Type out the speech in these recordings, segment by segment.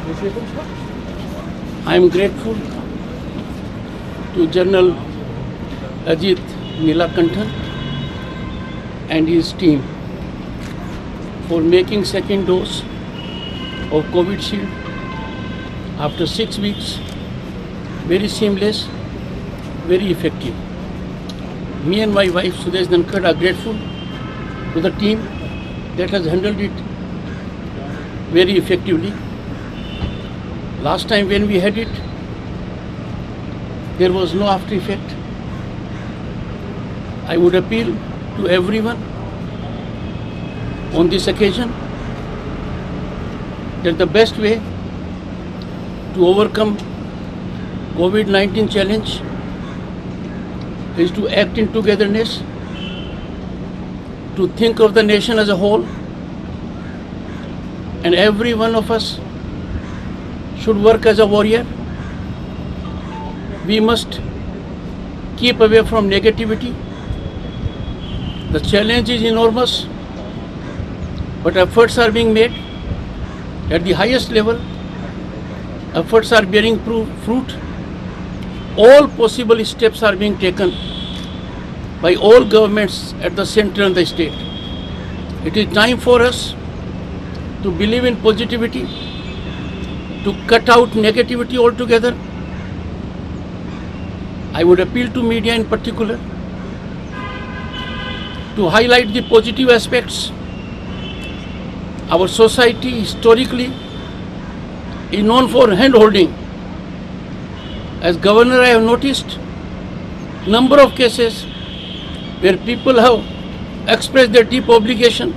I am grateful to General Ajit Nilakanthan and his team for making second dose of COVID shield after 6 weeks. Very seamless, very effective. Me and my wife Sudesh Dhankad are grateful to the team that has handled it very effectively. Last time when we had it, there was no after effect. I would appeal to everyone on this occasion that the best way to overcome COVID-19 challenge is to act in togetherness, to think of the nation as a whole, and every one of us should work as a warrior. We must keep away from negativity. The challenge is enormous, but efforts are being made at the highest level. Efforts are bearing fruit. All possible steps are being taken by all governments at the center and the state. It is time for us to believe in positivity, to cut out negativity altogether. I would appeal to media in particular to highlight the positive aspects. Our society historically is known for hand-holding. As governor, I have noticed number of cases where people have expressed their deep obligation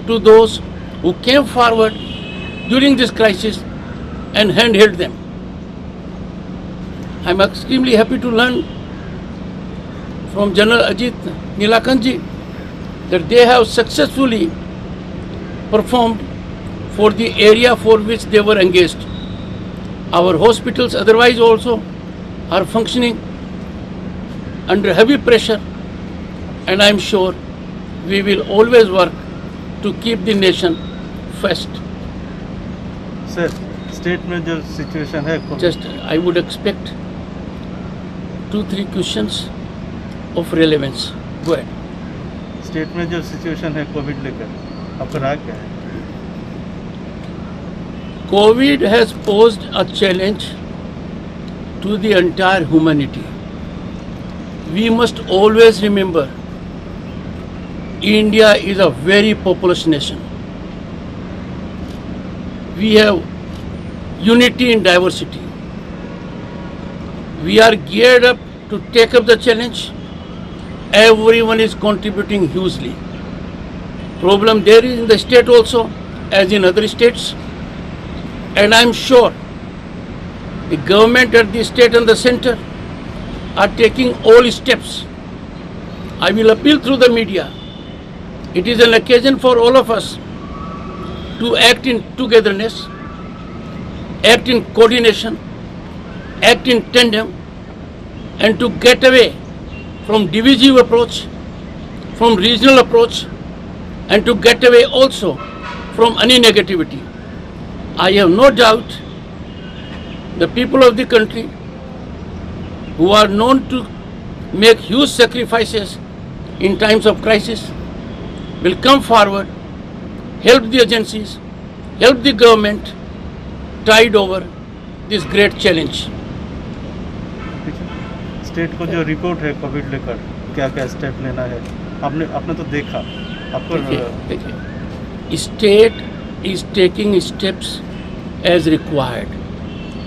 to those who came forward during this crisis and hand-held them. I am extremely happy to learn from General Ajit Nilakantji that they have successfully performed for the area for which they were engaged. Our hospitals otherwise also are functioning under heavy pressure, and I am sure we will always work to keep the nation first. Sir, state में जो situation है Just I would expect 2-3 questions of relevance. Go ahead. State में जो situation है Covid लेकर आपका राय क्या है? COVID has posed a challenge to the entire humanity. We must always remember India is a very populous nation. We have unity in diversity. We are geared up to take up the challenge. Everyone is contributing hugely. Problem there is in the state also, as in other states. And I am sure the government at the state and the center are taking all steps. I will appeal through the media. It is an occasion for all of us to act in togetherness, act in coordination, act in tandem, and to get away from divisive approach, from regional approach, and to get away also from any negativity. I have no doubt the people of the country who are known to make huge sacrifices in times of crisis will come forward, help the agencies, help the government tide over this great challenge. State को जो report है Covid लेकर क्या क्या step लेना है आपने तो देखा आपको देखिए state is taking steps as required.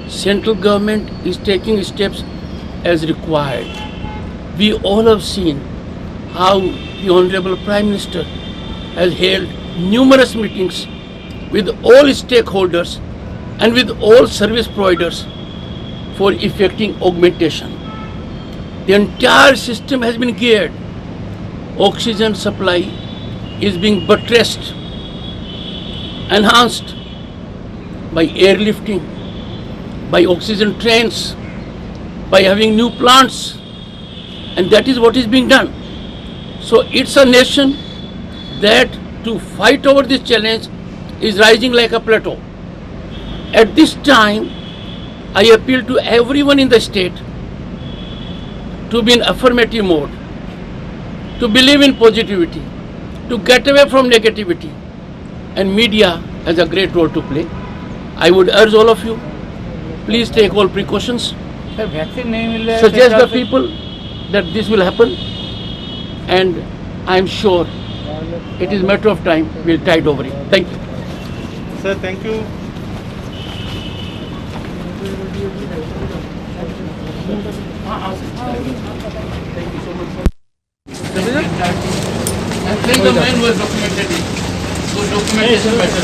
Central government is taking steps as required. We all have seen how the Honorable Prime Minister has held numerous meetings with all stakeholders and with all service providers for effecting augmentation. The entire system has been geared. Oxygen supply is being buttressed, enhanced by airlifting, by oxygen trains, by having new plants, and that is what is being done. So it's a nation that to fight over this challenge is rising like a plateau. At this time, I appeal to everyone in the state to be in affirmative mode, to believe in positivity, to get away from negativity, and media has a great role to play. I would urge all of you, please take all precautions, sir vaccine नहीं मिल रहा है suggest the सरकार से। people that this will happen, and I am sure it is matter of time, we'll tide over it. Thank you. Sir thank you. And thank the man who has documented it. So documentation matters.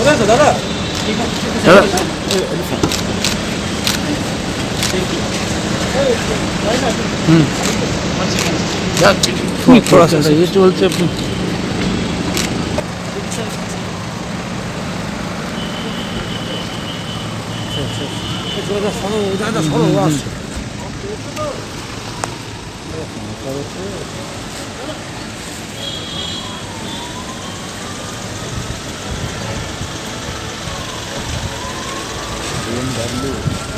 थोड़ा सा ये चलते BMW